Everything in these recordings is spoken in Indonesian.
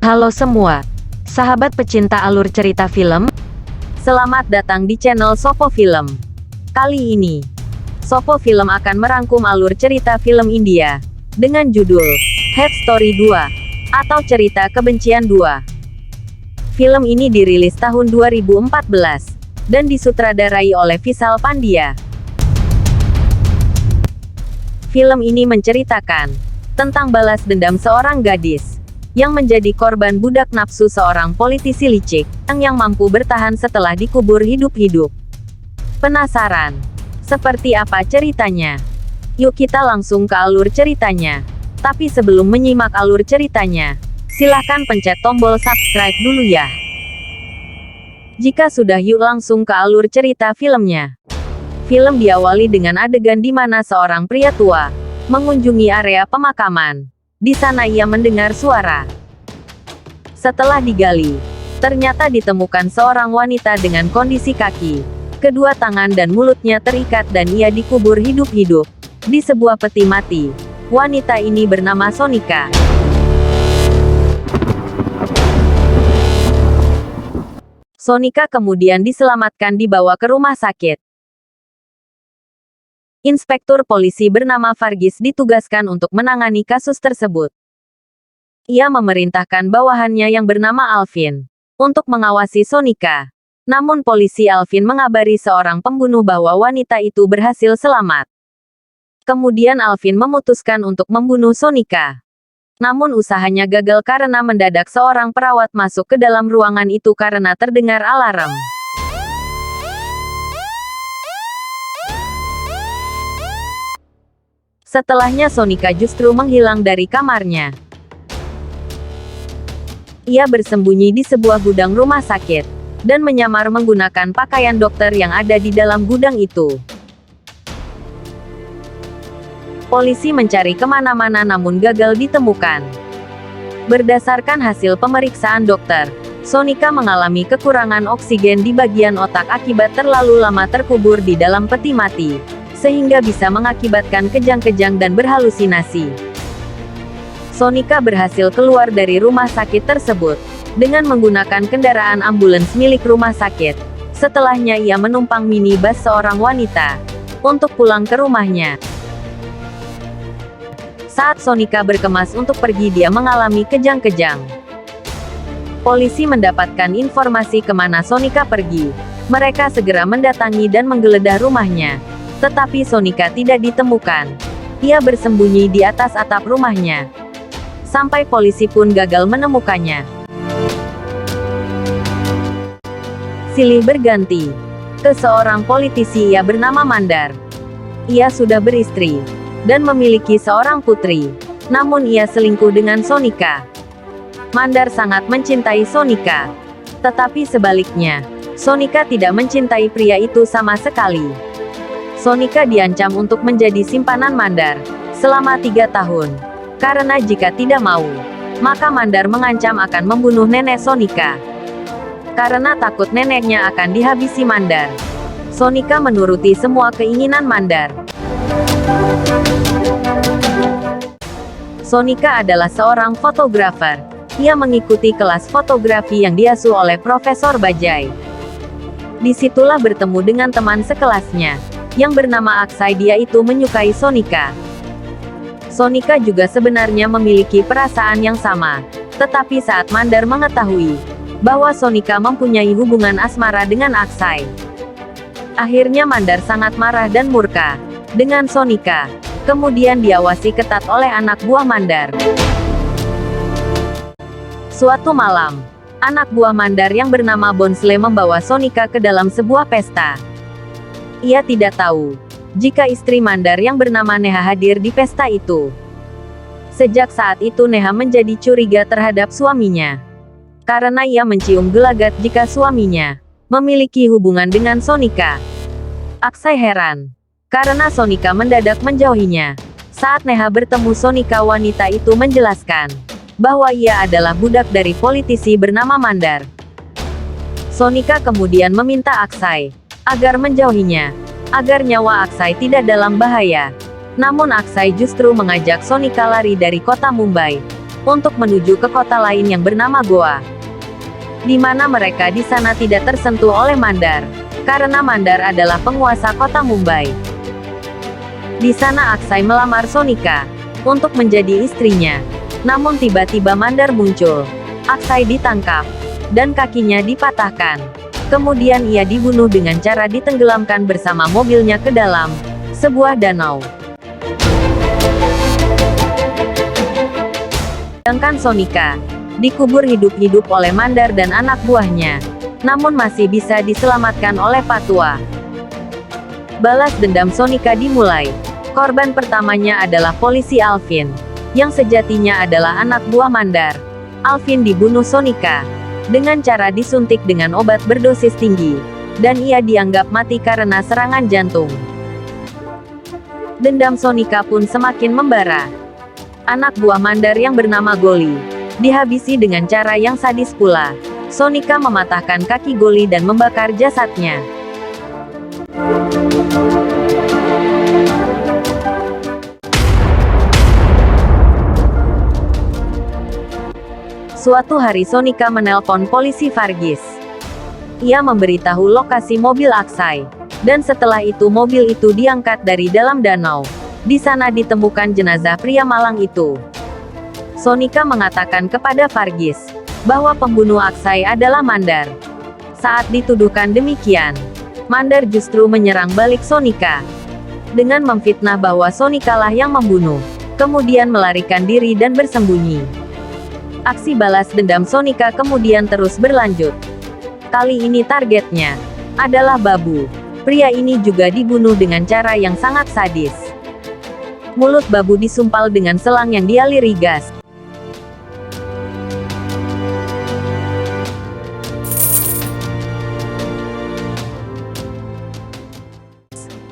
Halo semua, sahabat pecinta alur cerita film. Selamat datang di channel Sopo Film. Kali ini, Sopo Film akan merangkum alur cerita film India dengan judul Hate Story 2 atau Cerita Kebencian 2. Film ini dirilis tahun 2014 dan disutradarai oleh Vishal Pandya. Film ini menceritakan tentang balas dendam seorang gadis yang menjadi korban budak nafsu seorang politisi licik, yang mampu bertahan setelah dikubur hidup-hidup. Penasaran? Seperti apa ceritanya? Yuk kita langsung ke alur ceritanya. Tapi sebelum menyimak alur ceritanya, silahkan pencet tombol subscribe dulu ya. Jika sudah, yuk langsung ke alur cerita filmnya. Film diawali dengan adegan di mana seorang pria tua mengunjungi area pemakaman. Di sana ia mendengar suara. Setelah digali, ternyata ditemukan seorang wanita dengan kondisi kaki, kedua tangan dan mulutnya terikat dan ia dikubur hidup-hidup di sebuah peti mati. Wanita ini bernama Sonika. Sonika kemudian diselamatkan dibawa ke rumah sakit. Inspektur polisi bernama Varghese ditugaskan untuk menangani kasus tersebut. Ia memerintahkan bawahannya yang bernama Alvin untuk mengawasi Sonika. Namun polisi Alvin mengabari seorang pembunuh bahwa wanita itu berhasil selamat. Kemudian Alvin memutuskan untuk membunuh Sonika. Namun usahanya gagal karena mendadak seorang perawat masuk ke dalam ruangan itu karena terdengar alarm. Setelahnya Sonika justru menghilang dari kamarnya. Ia bersembunyi di sebuah gudang rumah sakit, dan menyamar menggunakan pakaian dokter yang ada di dalam gudang itu. Polisi mencari kemana-mana namun gagal ditemukan. Berdasarkan hasil pemeriksaan dokter, Sonika mengalami kekurangan oksigen di bagian otak akibat terlalu lama terkubur di dalam peti mati, sehingga bisa mengakibatkan kejang-kejang dan berhalusinasi. Sonika berhasil keluar dari rumah sakit tersebut dengan menggunakan kendaraan ambulans milik rumah sakit. Setelahnya ia menumpang minibus seorang wanita untuk pulang ke rumahnya. Saat Sonika berkemas untuk pergi, dia mengalami kejang-kejang. Polisi mendapatkan informasi kemana Sonika pergi. Mereka segera mendatangi dan menggeledah rumahnya. Tetapi Sonika tidak ditemukan. Ia bersembunyi di atas atap rumahnya. Sampai polisi pun gagal menemukannya. Silih berganti ke seorang politisi, ia bernama Mandar. Ia sudah beristri dan memiliki seorang putri. Namun ia selingkuh dengan Sonika. Mandar sangat mencintai Sonika. Tetapi sebaliknya, Sonika tidak mencintai pria itu sama sekali. Sonika diancam untuk menjadi simpanan Mandar selama 3 tahun. Karena jika tidak mau, maka Mandar mengancam akan membunuh nenek Sonika. Karena takut neneknya akan dihabisi Mandar, Sonika menuruti semua keinginan Mandar. Sonika adalah seorang fotografer. Ia mengikuti kelas fotografi yang diasuh oleh Profesor Bajai. Disitulah bertemu dengan teman sekelasnya yang bernama Aksai. Dia itu menyukai Sonika. Sonika juga sebenarnya memiliki perasaan yang sama. Tetapi saat Mandar mengetahui bahwa Sonika mempunyai hubungan asmara dengan Aksai, akhirnya Mandar sangat marah dan murka dengan Sonika. Kemudian diawasi ketat oleh anak buah Mandar. Suatu malam, anak buah Mandar yang bernama Bonsle membawa Sonika ke dalam sebuah pesta. Ia tidak tahu jika istri Mandar yang bernama Neha hadir di pesta itu. Sejak saat itu Neha menjadi curiga terhadap suaminya. Karena ia mencium gelagat jika suaminya memiliki hubungan dengan Sonika. Aksai heran karena Sonika mendadak menjauhinya. Saat Neha bertemu Sonika, wanita itu menjelaskan bahwa ia adalah budak dari politisi bernama Mandar. Sonika kemudian meminta Aksai agar menjauhinya, agar nyawa Aksai tidak dalam bahaya. Namun Aksai justru mengajak Sonika lari dari kota Mumbai. untuk menuju ke kota lain yang bernama Goa. Di mana mereka di sana tidak tersentuh oleh Mandar, karena Mandar adalah penguasa kota Mumbai. Di sana Aksai melamar Sonika untuk menjadi istrinya. Namun tiba-tiba Mandar muncul. Aksai ditangkap dan kakinya dipatahkan. Kemudian ia dibunuh dengan cara ditenggelamkan bersama mobilnya ke dalam sebuah danau. Sedangkan Sonika dikubur hidup-hidup oleh Mandar dan anak buahnya, namun masih bisa diselamatkan oleh Patwa. Balas dendam Sonika dimulai. Korban pertamanya adalah polisi Alvin, yang sejatinya adalah anak buah Mandar. Alvin dibunuh Sonika dengan cara disuntik dengan obat berdosis tinggi, dan ia dianggap mati karena serangan jantung. Dendam Sonika pun semakin membara. Anak buah Mandar yang bernama Goli dihabisi dengan cara yang sadis pula. Sonika mematahkan kaki Goli dan membakar jasadnya. Suatu hari Sonika menelpon polisi Varghese. Ia memberitahu lokasi mobil Aksai, dan setelah itu mobil itu diangkat dari dalam danau. Di sana ditemukan jenazah pria malang itu. Sonika mengatakan kepada Varghese bahwa pembunuh Aksai adalah Mandar. Saat dituduhkan demikian, Mandar justru menyerang balik Sonika dengan memfitnah bahwa Sonika lah yang membunuh, kemudian melarikan diri dan bersembunyi. Aksi balas dendam Sonika kemudian terus berlanjut. Kali ini targetnya adalah Babu. Pria ini juga dibunuh dengan cara yang sangat sadis. Mulut Babu disumpal dengan selang yang dialiri gas.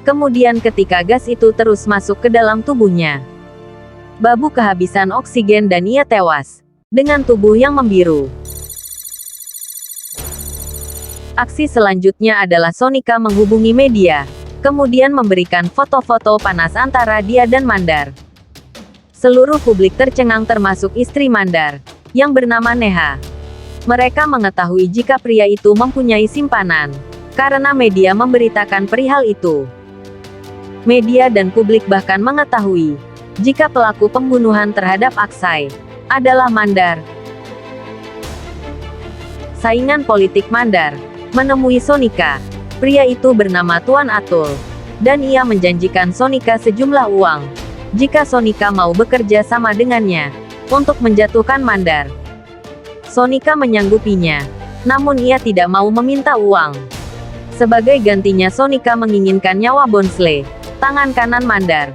Kemudian ketika gas itu terus masuk ke dalam tubuhnya, Babu kehabisan oksigen dan ia tewas, dengan tubuh yang membiru. Aksi selanjutnya adalah Sonika menghubungi media, kemudian memberikan foto-foto panas antara dia dan Mandar. Seluruh publik tercengang termasuk istri Mandar, yang bernama Neha. Mereka mengetahui jika pria itu mempunyai simpanan, karena media memberitakan perihal itu. Media dan publik bahkan mengetahui jika pelaku pembunuhan terhadap Aksai adalah Mandar. Saingan politik Mandar menemui Sonika. Pria itu bernama Tuan Atul, dan ia menjanjikan Sonika sejumlah uang jika Sonika mau bekerja sama dengannya untuk menjatuhkan Mandar. Sonika menyanggupinya, namun ia tidak mau meminta uang. Sebagai gantinya Sonika menginginkan nyawa Bonsle, tangan kanan Mandar.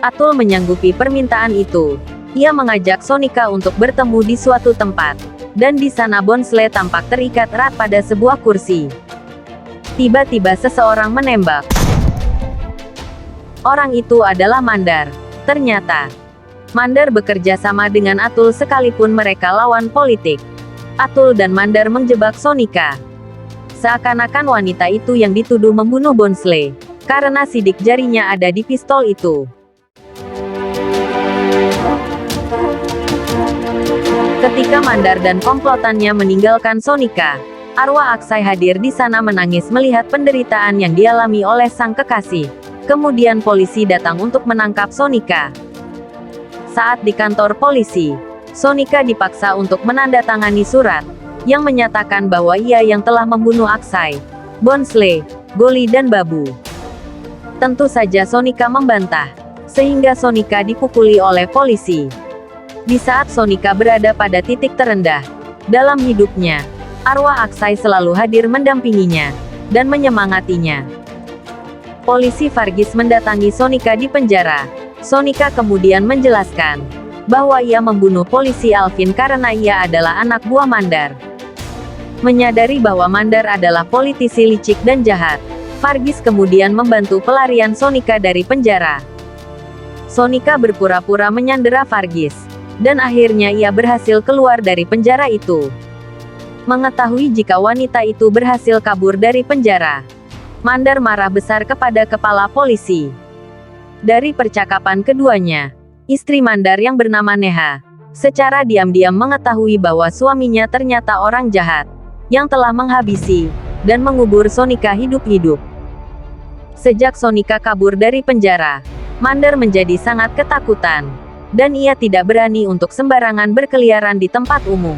Atul menyanggupi permintaan itu. Ia mengajak Sonika untuk bertemu di suatu tempat, dan di sana Bonsle tampak terikat erat pada sebuah kursi. Tiba-tiba seseorang menembak. Orang itu adalah Mandar. Ternyata, Mandar bekerja sama dengan Atul sekalipun mereka lawan politik. Atul dan Mandar menjebak Sonika. Seakan-akan wanita itu yang dituduh membunuh Bonsle, karena sidik jarinya ada di pistol itu. Ketika Mandar dan komplotannya meninggalkan Sonika, arwah Aksai hadir di sana menangis melihat penderitaan yang dialami oleh sang kekasih. Kemudian polisi datang untuk menangkap Sonika. Saat di kantor polisi, Sonika dipaksa untuk menandatangani surat yang menyatakan bahwa ia yang telah membunuh Aksai, Bonsle, Goli dan Babu. Tentu saja Sonika membantah, sehingga Sonika dipukuli oleh polisi. Di saat Sonika berada pada titik terendah dalam hidupnya, arwah Aksai selalu hadir mendampinginya dan menyemangatinya. Polisi Varghese mendatangi Sonika di penjara. Sonika kemudian menjelaskan bahwa ia membunuh polisi Alvin karena ia adalah anak buah Mandar. Menyadari bahwa Mandar adalah politisi licik dan jahat, Varghese kemudian membantu pelarian Sonika dari penjara. Sonika berpura-pura menyandera Varghese, dan akhirnya ia berhasil keluar dari penjara itu. Mengetahui jika wanita itu berhasil kabur dari penjara, Mandar marah besar kepada kepala polisi. Dari percakapan keduanya, istri Mandar yang bernama Neha, secara diam-diam mengetahui bahwa suaminya ternyata orang jahat, yang telah menghabisi, dan mengubur Sonika hidup-hidup. Sejak Sonika kabur dari penjara, Mandar menjadi sangat ketakutan, dan ia tidak berani untuk sembarangan berkeliaran di tempat umum.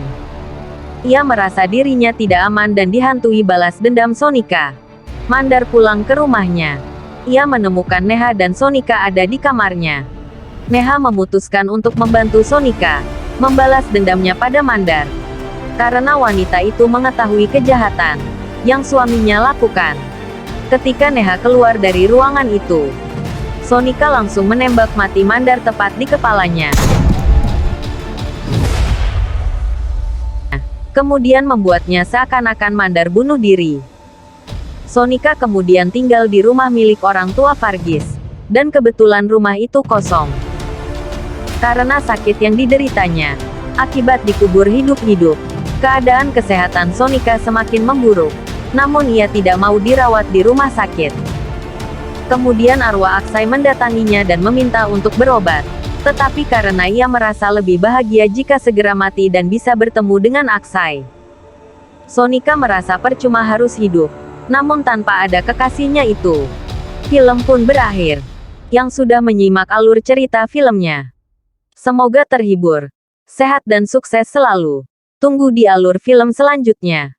Ia merasa dirinya tidak aman dan dihantui balas dendam Sonika. Mandar pulang ke rumahnya. Ia menemukan Neha dan Sonika ada di kamarnya. Neha memutuskan untuk membantu Sonika membalas dendamnya pada Mandar, karena wanita itu mengetahui kejahatan yang suaminya lakukan. Ketika Neha keluar dari ruangan itu, Sonika langsung menembak mati Mandar tepat di kepalanya. Kemudian membuatnya seakan-akan Mandar bunuh diri. Sonika kemudian tinggal di rumah milik orang tua Varghese, dan kebetulan rumah itu kosong. Karena sakit yang dideritanya, akibat dikubur hidup-hidup, keadaan kesehatan Sonika semakin memburuk, namun ia tidak mau dirawat di rumah sakit. Kemudian arwah Aksai mendatanginya dan meminta untuk berobat. Tetapi karena ia merasa lebih bahagia jika segera mati dan bisa bertemu dengan Aksai, Sonika merasa percuma harus hidup. Namun tanpa ada kekasihnya itu, film pun berakhir. Yang sudah menyimak alur cerita filmnya, semoga terhibur, sehat dan sukses selalu. Tunggu di alur film selanjutnya.